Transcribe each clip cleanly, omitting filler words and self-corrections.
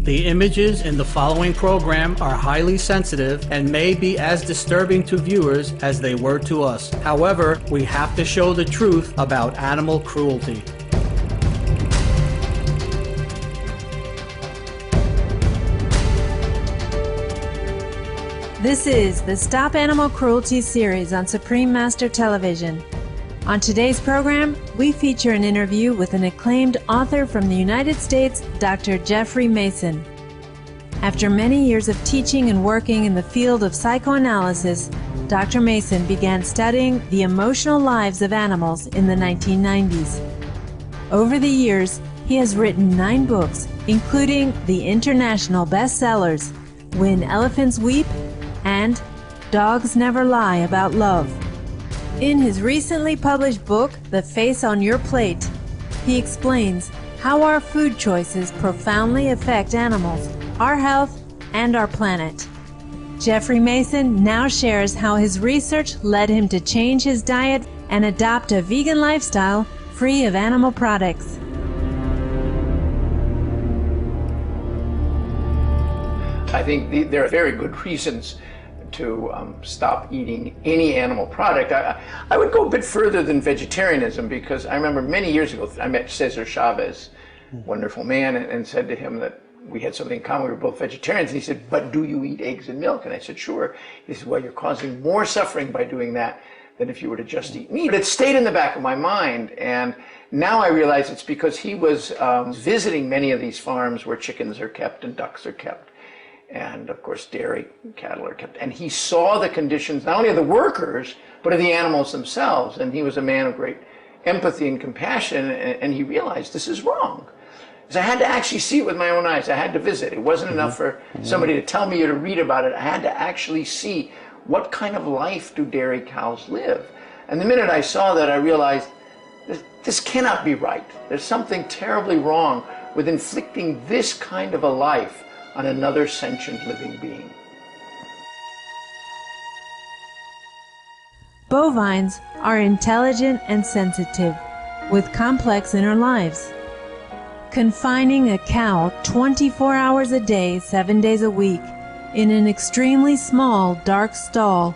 The images in the following program are highly sensitive and may be as disturbing to viewers as they were to us. However, we have to show the truth about animal cruelty. This is the Stop Animal Cruelty series on Supreme Master Television. On today's program, we feature an interview with an acclaimed author from the United States, Dr. Jeffrey Masson. After many years of teaching and working in the field of psychoanalysis, Dr. Masson began studying the emotional lives of animals in the 1990s. Over the years, he has written 9 books, including the international bestsellers When Elephants Weep and Dogs Never Lie About Love. In his recently published book, The Face on Your Plate, he explains how our food choices profoundly affect animals, our health, and our planet. Jeffrey Masson now shares how his research led him to change his diet and adopt a vegan lifestyle free of animal products. I think there are very good reasons to stop eating any animal product. I would go a bit further than vegetarianism, because I remember many years ago I met Cesar Chavez, wonderful man, and said to him that we had something in common. We were both vegetarians. And he said, "But do you eat eggs and milk?" And I said, "Sure." He said, "Well, you're causing more suffering by doing that than if you were to just eat meat." But it stayed in the back of my mind, and now I realize it's because he was visiting many of these farms where chickens are kept and ducks are kept. And of course, dairy cattle are kept. And he saw the conditions, not only of the workers, but of the animals themselves. And he was a man of great empathy and compassion. And he realized this is wrong. So I had to actually see it with my own eyes. I had to visit. It wasn't enough for somebody to tell me or to read about it. I had to actually see, what kind of life do dairy cows live? And the minute I saw that, I realized this cannot be right. There's something terribly wrong with inflicting this kind of a life on another sentient living being. Bovines are intelligent and sensitive, with complex inner lives. Confining a cow 24 hours a day, 7 days a week, in an extremely small, dark stall,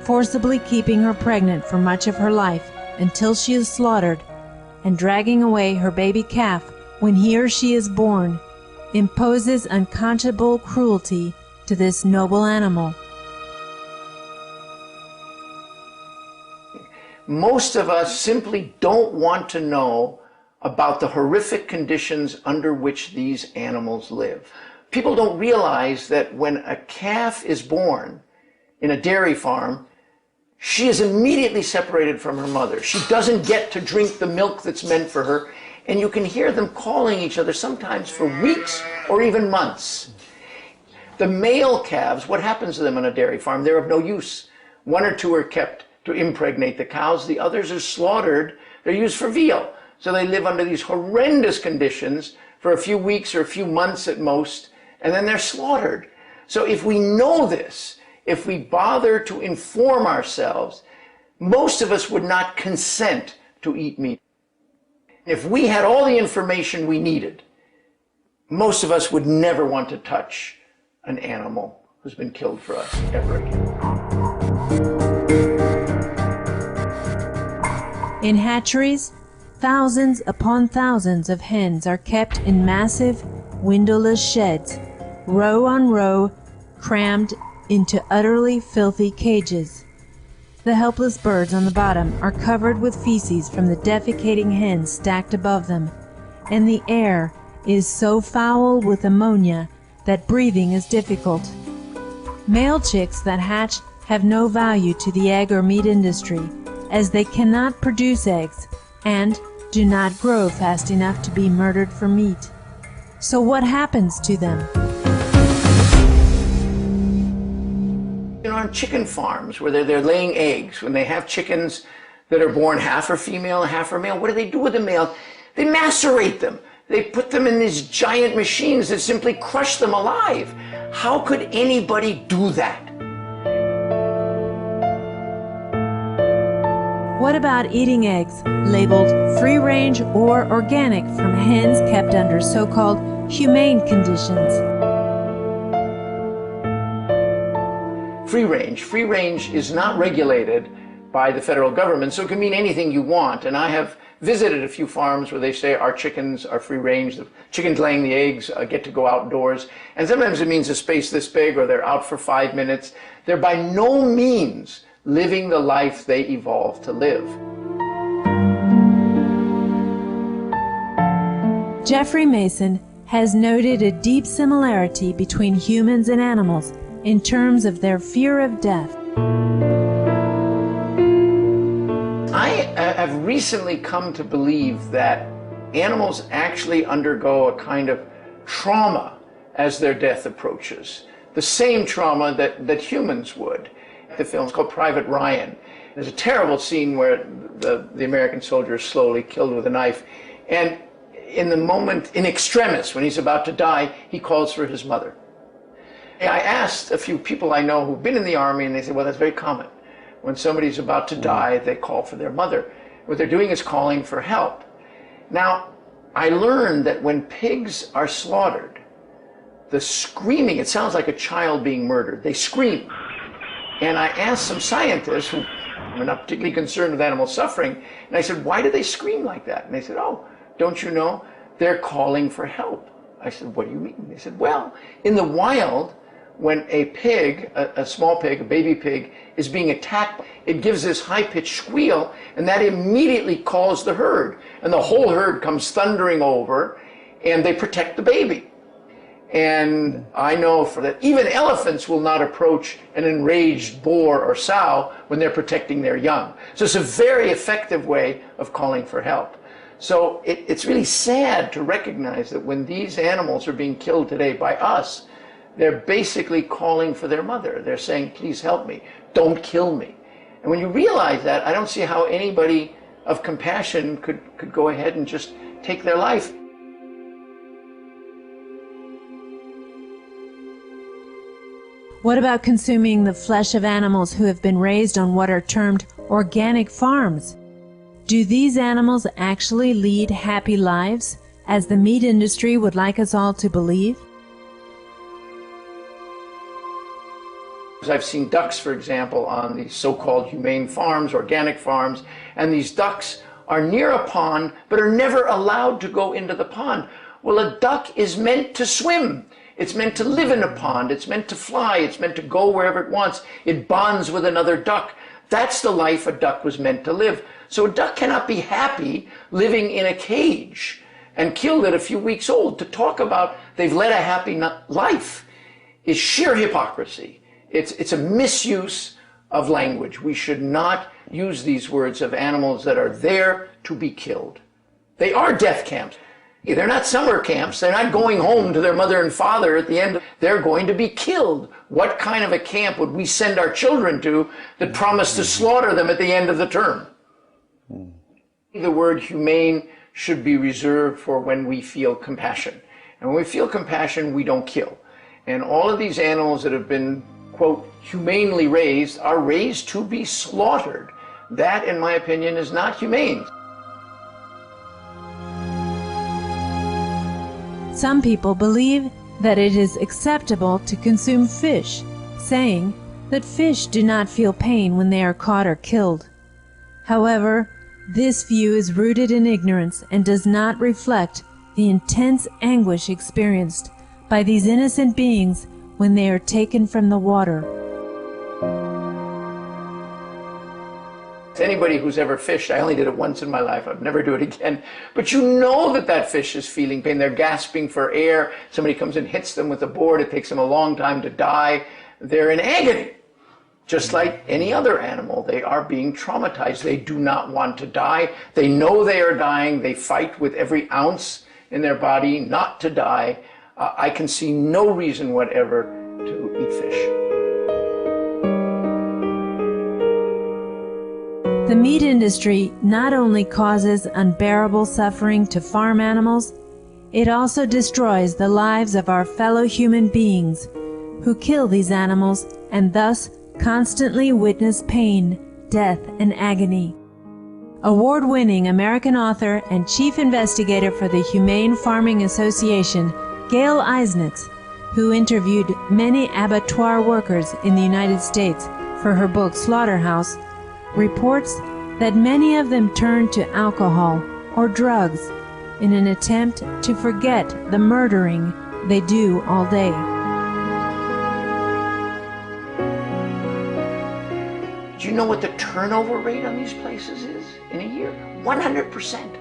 forcibly keeping her pregnant for much of her life until she is slaughtered, and dragging away her baby calf when he or she is born, imposes unconscionable cruelty to this noble animal. Most of us simply don't want to know about the horrific conditions under which these animals live. People don't realize that when a calf is born in a dairy farm, she is immediately separated from her mother. She doesn't get to drink the milk that's meant for her. And you can hear them calling each other sometimes for weeks or even months. The male calves, what happens to them on a dairy farm? They're of no use. 1 or 2 are kept to impregnate the cows. The others are slaughtered. They're used for veal. So they live under these horrendous conditions for a few weeks or a few months at most, and then they're slaughtered. So if we know this, if we bother to inform ourselves, most of us would not consent to eat meat. If we had all the information we needed, most of us would never want to touch an animal who's been killed for us ever again. In hatcheries, thousands upon thousands of hens are kept in massive, windowless sheds, row on row, crammed into utterly filthy cages. The helpless birds on the bottom are covered with feces from the defecating hens stacked above them, and the air is so foul with ammonia that breathing is difficult. Male chicks that hatch have no value to the egg or meat industry, as they cannot produce eggs and do not grow fast enough to be murdered for meat. So what happens to them? On chicken farms where they're laying eggs, when they have chickens that are born half are female, half are male, what do they do with the male? They macerate them. They put them in these giant machines that simply crush them alive. How could anybody do that? What about eating eggs labeled free-range or organic from hens kept under so-called humane conditions. Free range. Free range is not regulated by the federal government, so it can mean anything you want. And I have visited a few farms where they say our chickens are free range. The chickens laying the eggs get to go outdoors. And sometimes it means a space this big, or they're out for 5 minutes. They're by no means living the life they evolved to live. Jeffrey Masson has noted a deep similarity between humans and animals in terms of their fear of death. I have recently come to believe that animals actually undergo a kind of trauma as their death approaches. The same trauma that humans would. The film's called Private Ryan. There's a terrible scene where the American soldier is slowly killed with a knife. And in the moment, in extremis, when he's about to die, he calls for his mother. I asked a few people I know who've been in the Army, and they said, well, that's very common. When somebody's about to die, they call for their mother. What they're doing is calling for help. Now, I learned that when pigs are slaughtered, the screaming, it sounds like a child being murdered. They scream. And I asked some scientists who were not particularly concerned with animal suffering, and I said, why do they scream like that? And they said, oh, don't you know? They're calling for help. I said, what do you mean? They said, well, in the wild, when a pig, a small pig, a baby pig, is being attacked, it gives this high-pitched squeal, and that immediately calls the herd. And the whole herd comes thundering over, and they protect the baby. And I know for that, even elephants will not approach an enraged boar or sow when they're protecting their young. So it's a very effective way of calling for help. So it's really sad to recognize that when these animals are being killed today by us, they're basically calling for their mother. They're saying, please help me, don't kill me. And when you realize that, I don't see how anybody of compassion could go ahead and just take their life. What about consuming the flesh of animals who have been raised on what are termed organic farms? Do these animals actually lead happy lives, as the meat industry would like us all to believe? I've seen ducks, for example, on these so-called humane farms, organic farms, and these ducks are near a pond but are never allowed to go into the pond. Well, a duck is meant to swim. It's meant to live in a pond. It's meant to fly. It's meant to go wherever it wants. It bonds with another duck. That's the life a duck was meant to live. So a duck cannot be happy living in a cage and killed at a few weeks old. To talk about they've led a happy life is sheer hypocrisy. It's a misuse of language. We should not use these words of animals that are there to be killed. They are death camps. They're not summer camps. They're not going home to their mother and father at the end. They're going to be killed. What kind of a camp would we send our children to that promised to slaughter them at the end of the term? The word humane should be reserved for when we feel compassion. And when we feel compassion, we don't kill. And all of these animals that have been, quote, humanely raised are raised to be slaughtered. That, in my opinion, is not humane. Some people believe that it is acceptable to consume fish, saying that fish do not feel pain when they are caught or killed. However, this view is rooted in ignorance and does not reflect the intense anguish experienced by these innocent beings when they are taken from the water. Anybody who's ever fished, I only did it once in my life, I'd never do it again, but you know that that fish is feeling pain. They're gasping for air. Somebody comes and hits them with a board. It takes them a long time to die. They're in agony. Just like any other animal, they are being traumatized. They do not want to die. They know they are dying. They fight with every ounce in their body not to die. I can see no reason whatever to eat fish. The meat industry not only causes unbearable suffering to farm animals, it also destroys the lives of our fellow human beings who kill these animals and thus constantly witness pain, death, and agony. Award-winning American author and chief investigator for the Humane Farming Association, Gail Eisnitz, who interviewed many abattoir workers in the United States for her book Slaughterhouse, reports that many of them turn to alcohol or drugs in an attempt to forget the murdering they do all day. Do you know what the turnover rate on these places is in a year? 100%.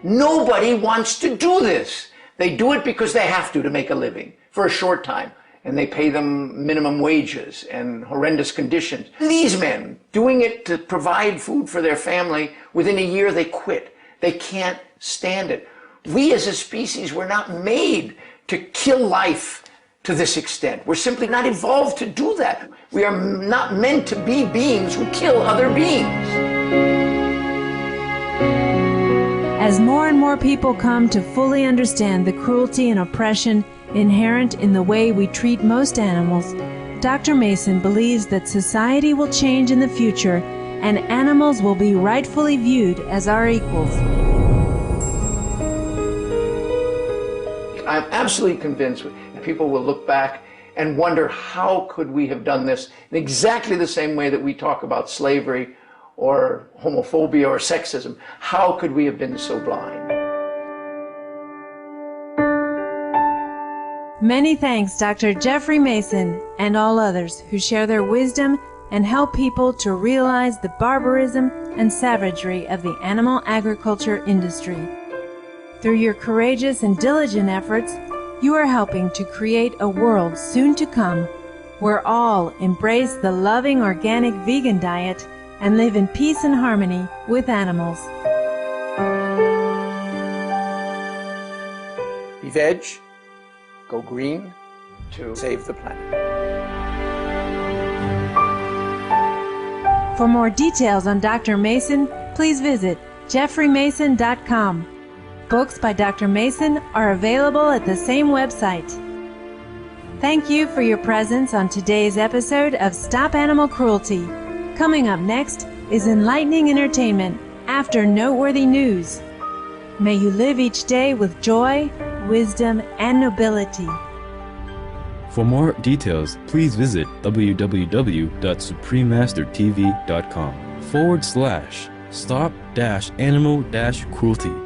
Nobody wants to do this. They do it because they have to make a living for a short time, and they pay them minimum wages and horrendous conditions. These men, doing it to provide food for their family, within a year they quit. They can't stand it. We as a species were not made to kill life to this extent. We're simply not evolved to do that. We are not meant to be beings who kill other beings. As more and more people come to fully understand the cruelty and oppression inherent in the way we treat most animals, Dr. Masson believes that society will change in the future and animals will be rightfully viewed as our equals. I'm absolutely convinced that people will look back and wonder, how could we have done this in exactly the same way that we talk about slavery or homophobia or sexism? How could we have been so blind? Many thanks, Dr. Jeffrey Masson, and all others who share their wisdom and help people to realize the barbarism and savagery of the animal agriculture industry. Through your courageous and diligent efforts, you are helping to create a world soon to come where all embrace the loving organic vegan diet and live in peace and harmony with animals. Be veg, go green to save the planet. For more details on Dr. Masson, please visit jeffreymasson.com. Books by Dr. Masson are available at the same website. Thank you for your presence on today's episode of Stop Animal Cruelty. Coming up next is enlightening entertainment after noteworthy news. May you live each day with joy, wisdom, and nobility. For more details, please visit www.suprememastertv.com/stop-animal-cruelty.